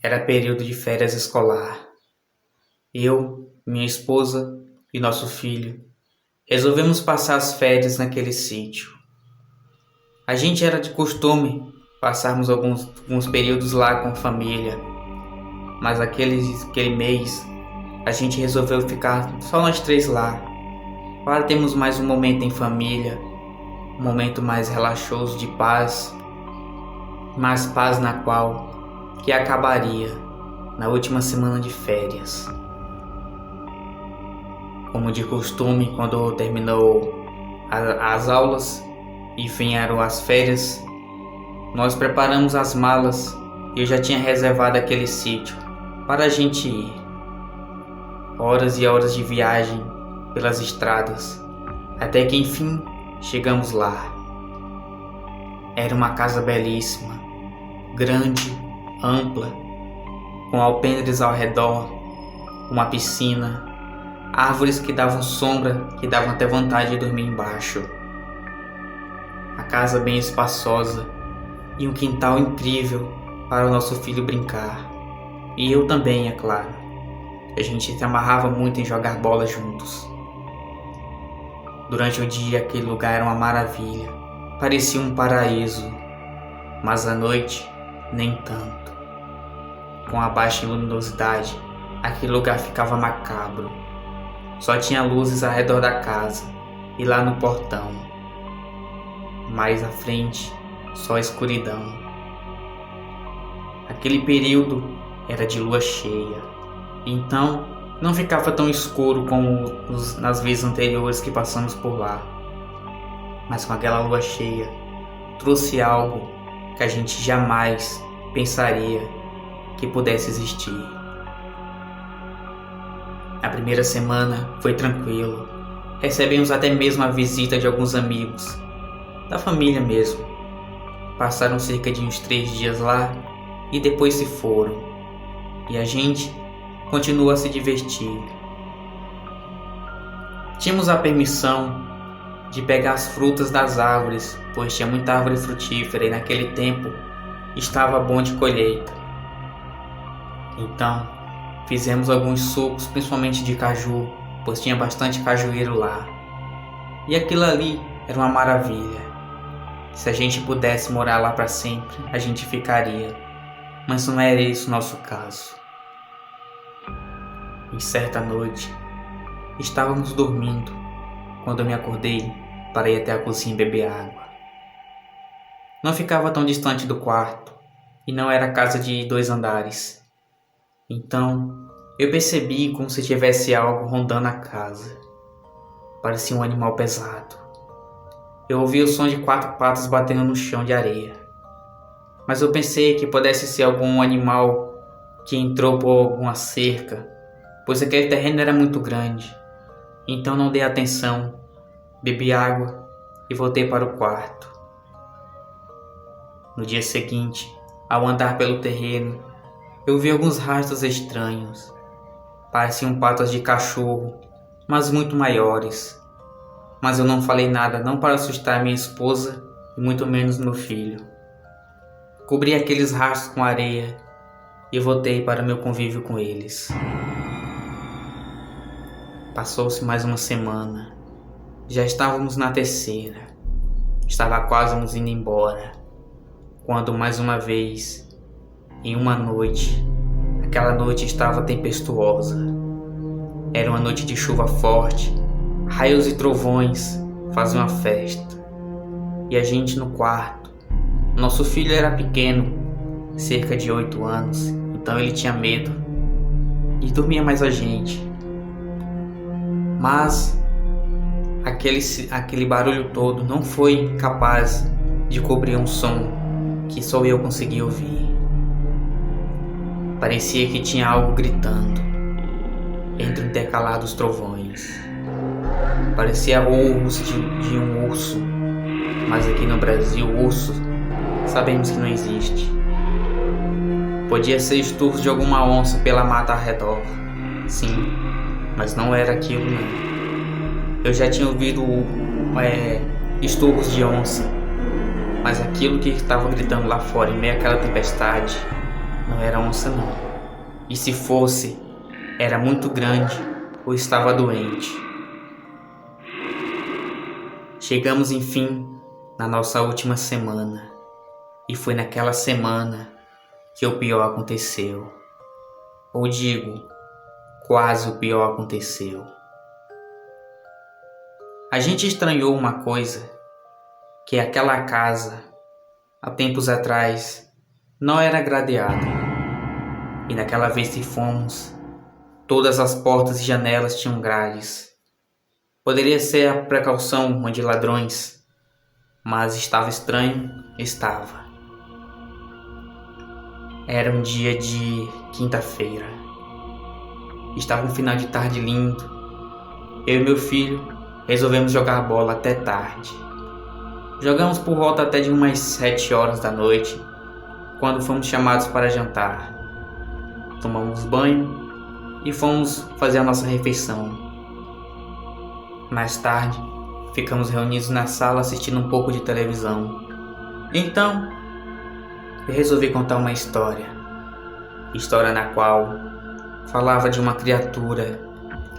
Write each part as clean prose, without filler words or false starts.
Era período de férias escolar. Eu, minha esposa e nosso filho resolvemos passar as férias naquele sítio. A gente era de costume passarmos alguns períodos lá com a família, mas aquele mês a gente resolveu ficar só nós três lá, para termos mais um momento em família, um momento mais relaxoso de paz, mas paz na qual que acabaria na última semana de férias. Como de costume, quando terminou as aulas e vieram as férias, nós preparamos as malas e eu já tinha reservado aquele sítio para a gente ir. Horas e horas de viagem pelas estradas, até que enfim chegamos lá. Era uma casa belíssima, grande, ampla, com alpendres ao redor, uma piscina, árvores que davam sombra, que davam até vontade de dormir embaixo. A casa bem espaçosa e um quintal incrível para o nosso filho brincar. E eu também, é claro. A gente se amarrava muito em jogar bola juntos. Durante o dia aquele lugar era uma maravilha, parecia um paraíso, mas à noite nem tanto. Com a baixa luminosidade, aquele lugar ficava macabro. Só tinha luzes ao redor da casa e lá no portão. Mais à frente, só escuridão. Aquele período era de lua cheia, então não ficava tão escuro como nas vezes anteriores que passamos por lá. Mas com aquela lua cheia, trouxe algo que a gente jamais pensaria que pudesse existir. A primeira semana foi tranquilo. Recebemos até mesmo a visita de alguns amigos, da família mesmo. Passaram cerca de uns 3 dias lá e depois se foram. E a gente continua a se divertir. Tínhamos a permissão de pegar as frutas das árvores, pois tinha muita árvore frutífera e naquele tempo estava bom de colheita. Então, fizemos alguns sucos, principalmente de caju, pois tinha bastante cajueiro lá. E aquilo ali era uma maravilha. Se a gente pudesse morar lá para sempre, a gente ficaria. Mas não era esse o nosso caso. Em certa noite, estávamos dormindo quando eu me acordei para ir até a cozinha beber água. Não ficava tão distante do quarto e não era casa de 2 andares. Então, eu percebi como se tivesse algo rondando a casa. Parecia um animal pesado. Eu ouvi o som de 4 patas batendo no chão de areia. Mas eu pensei que pudesse ser algum animal que entrou por alguma cerca, pois aquele terreno era muito grande. Então não dei atenção, bebi água e voltei para o quarto. No dia seguinte, ao andar pelo terreno, eu vi alguns rastros estranhos. Pareciam patas de cachorro, mas muito maiores. Mas eu não falei nada, não para assustar minha esposa e muito menos meu filho. Cobri aqueles rastros com areia e voltei para o meu convívio com eles. Passou-se mais uma semana. Já estávamos na 3ª. Estava quase nos indo embora, quando mais uma vez, em uma noite, aquela noite estava tempestuosa. Era uma noite de chuva forte, raios e trovões faziam uma festa. E a gente no quarto. Nosso filho era pequeno, cerca de 8 anos, então ele tinha medo e dormia mais a gente. Mas aquele barulho todo não foi capaz de cobrir um som que só eu conseguia ouvir. Parecia que tinha algo gritando entre intercalados trovões. Parecia urros de um urso, mas aqui no Brasil, urso sabemos que não existe. Podia ser esturros de alguma onça pela mata ao redor, sim, mas não era aquilo não. Eu já tinha ouvido esturros de onça, mas aquilo que estava gritando lá fora em meio àquela tempestade não era onça não. E se fosse, era muito grande ou estava doente. Chegamos enfim na nossa última semana. E foi naquela semana que o pior aconteceu. Ou digo, quase o pior aconteceu. A gente estranhou uma coisa, que aquela casa, há tempos atrás, não era gradeada. E naquela vez que fomos, todas as portas e janelas tinham grades. Poderia ser a precaução de ladrões, mas estava estranho, estava. Era um dia de quinta-feira. Estava um final de tarde lindo. Eu e meu filho resolvemos jogar bola até tarde. Jogamos por volta até de umas 7 horas da noite, quando fomos chamados para jantar. Tomamos banho e fomos fazer a nossa refeição. Mais tarde, ficamos reunidos na sala assistindo um pouco de televisão. Então, eu resolvi contar uma história. História na qual falava de uma criatura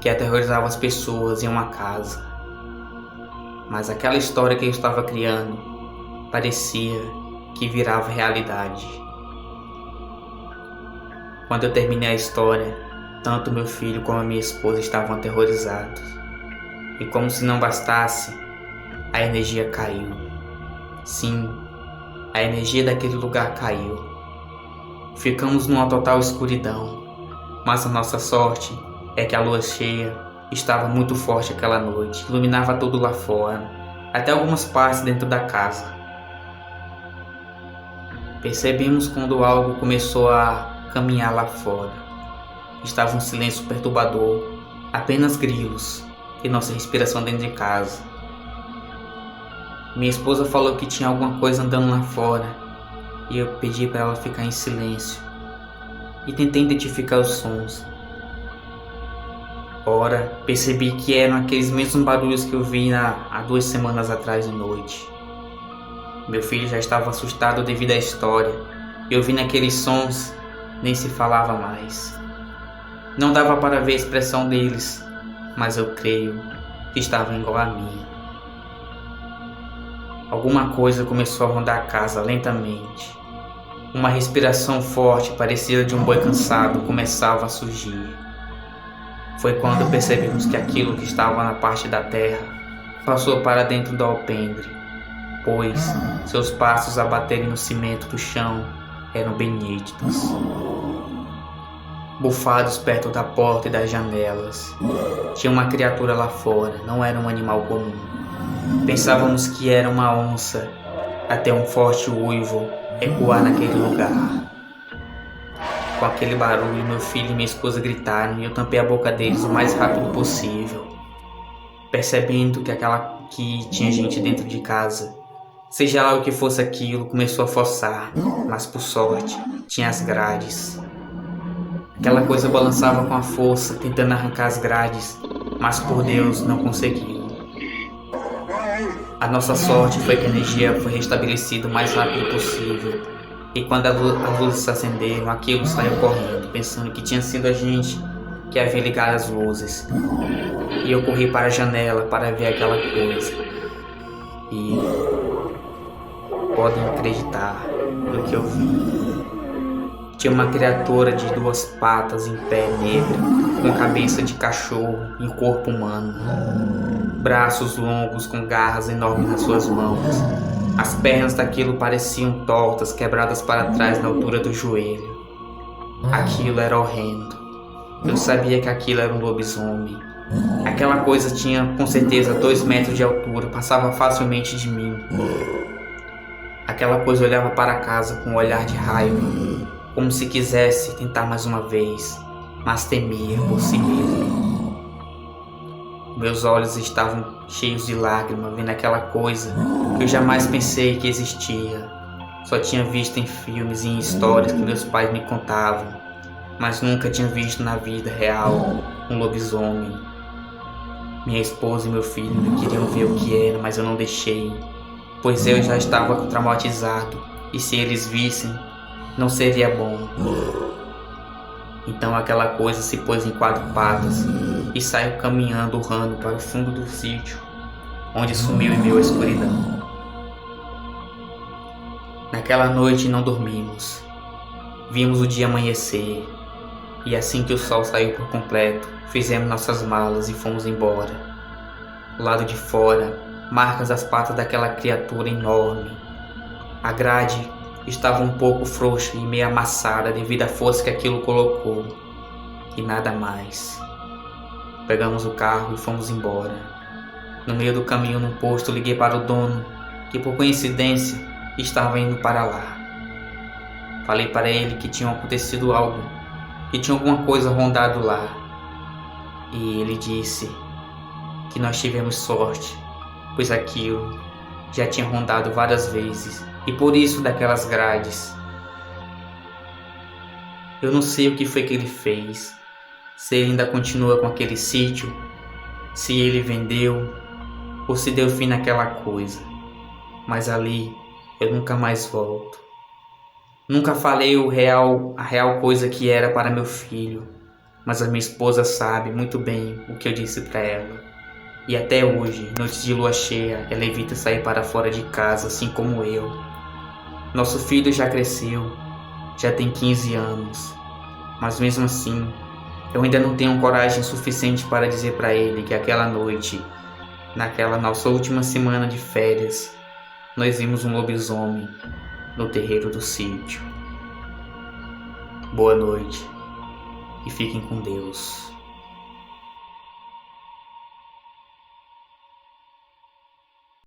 que aterrorizava as pessoas em uma casa. Mas aquela história que eu estava criando parecia que virava realidade. Quando eu terminei a história, tanto meu filho como a minha esposa estavam aterrorizados. E como se não bastasse, a energia caiu. Sim, a energia daquele lugar caiu. Ficamos numa total escuridão, mas a nossa sorte é que a lua cheia estava muito forte aquela noite, iluminava tudo lá fora, até algumas partes dentro da casa. Percebemos quando algo começou a caminhar lá fora. Estava um silêncio perturbador, apenas grilos e nossa respiração dentro de casa. Minha esposa falou que tinha alguma coisa andando lá fora e eu pedi para ela ficar em silêncio e tentei identificar os sons. Ora, percebi que eram aqueles mesmos barulhos que eu vi há 2 semanas atrás de noite. Meu filho já estava assustado devido à história e ouvindo aqueles sons nem se falava mais. Não dava para ver a expressão deles, mas eu creio que estavam igual a minha. Alguma coisa começou a rondar a casa lentamente. Uma respiração forte, parecida de um boi cansado, começava a surgir. Foi quando percebemos que aquilo que estava na parte da terra passou para dentro do alpendre, pois seus passos a baterem no cimento do chão eram bem nítidos. Bufados perto da porta e das janelas. Tinha uma criatura lá fora, não era um animal comum. Pensávamos que era uma onça, até um forte uivo ecoar naquele lugar. Com aquele barulho, meu filho e minha esposa gritaram e eu tampei a boca deles o mais rápido possível. Percebendo que tinha gente dentro de casa, seja lá o que fosse aquilo, começou a forçar, mas por sorte, tinha as grades. Aquela coisa balançava com a força, tentando arrancar as grades, mas por Deus não conseguiu. A nossa sorte foi que a energia foi restabelecida o mais rápido possível. E quando as luzes se acenderam, aquilo saiu correndo, pensando que tinha sido a gente que havia ligado as luzes. E eu corri para a janela para ver aquela coisa. E podem acreditar no que eu vi. Tinha uma criatura de 2 patas em pé, negra, com cabeça de cachorro e corpo humano. Braços longos com garras enormes nas suas mãos. As pernas daquilo pareciam tortas, quebradas para trás na altura do joelho. Aquilo era horrendo. Eu sabia que aquilo era um lobisomem. Aquela coisa tinha com certeza 2 metros de altura, passava facilmente de mim. Aquela coisa olhava para casa com um olhar de raiva, como se quisesse tentar mais uma vez, mas temia por si mesmo. Meus olhos estavam cheios de lágrimas vendo aquela coisa que eu jamais pensei que existia. Só tinha visto em filmes e em histórias que meus pais me contavam, mas nunca tinha visto na vida real um lobisomem. Minha esposa e meu filho queriam ver o que era, mas eu não deixei, pois eu já estava traumatizado, e se eles vissem, não seria bom. Então aquela coisa se pôs em 4 patas e saiu caminhando urrando para o fundo do sítio, onde sumiu em meio à escuridão. Naquela noite não dormimos. Vimos o dia amanhecer, e assim que o sol saiu por completo, fizemos nossas malas e fomos embora. Do lado de fora, marcas das patas daquela criatura enorme. A grade estava um pouco frouxa e meio amassada devido à força que aquilo colocou, e nada mais. Pegamos o carro e fomos embora. No meio do caminho no posto, liguei para o dono, que por coincidência estava indo para lá. Falei para ele que tinha acontecido algo, que tinha alguma coisa rondado lá. E ele disse que nós tivemos sorte, pois aquilo já tinha rondado várias vezes, e por isso daquelas grades. Eu não sei o que foi que ele fez, se ele ainda continua com aquele sítio, se ele vendeu, ou se deu fim naquela coisa. Mas ali eu nunca mais volto. Nunca falei a real coisa que era para meu filho, mas a minha esposa sabe muito bem o que eu disse para ela. E até hoje, noites de lua cheia, ela evita sair para fora de casa, assim como eu. Nosso filho já cresceu, já tem 15 anos, mas mesmo assim, eu ainda não tenho coragem suficiente para dizer para ele que aquela noite, naquela nossa última semana de férias, nós vimos um lobisomem no terreiro do sítio. Boa noite e fiquem com Deus.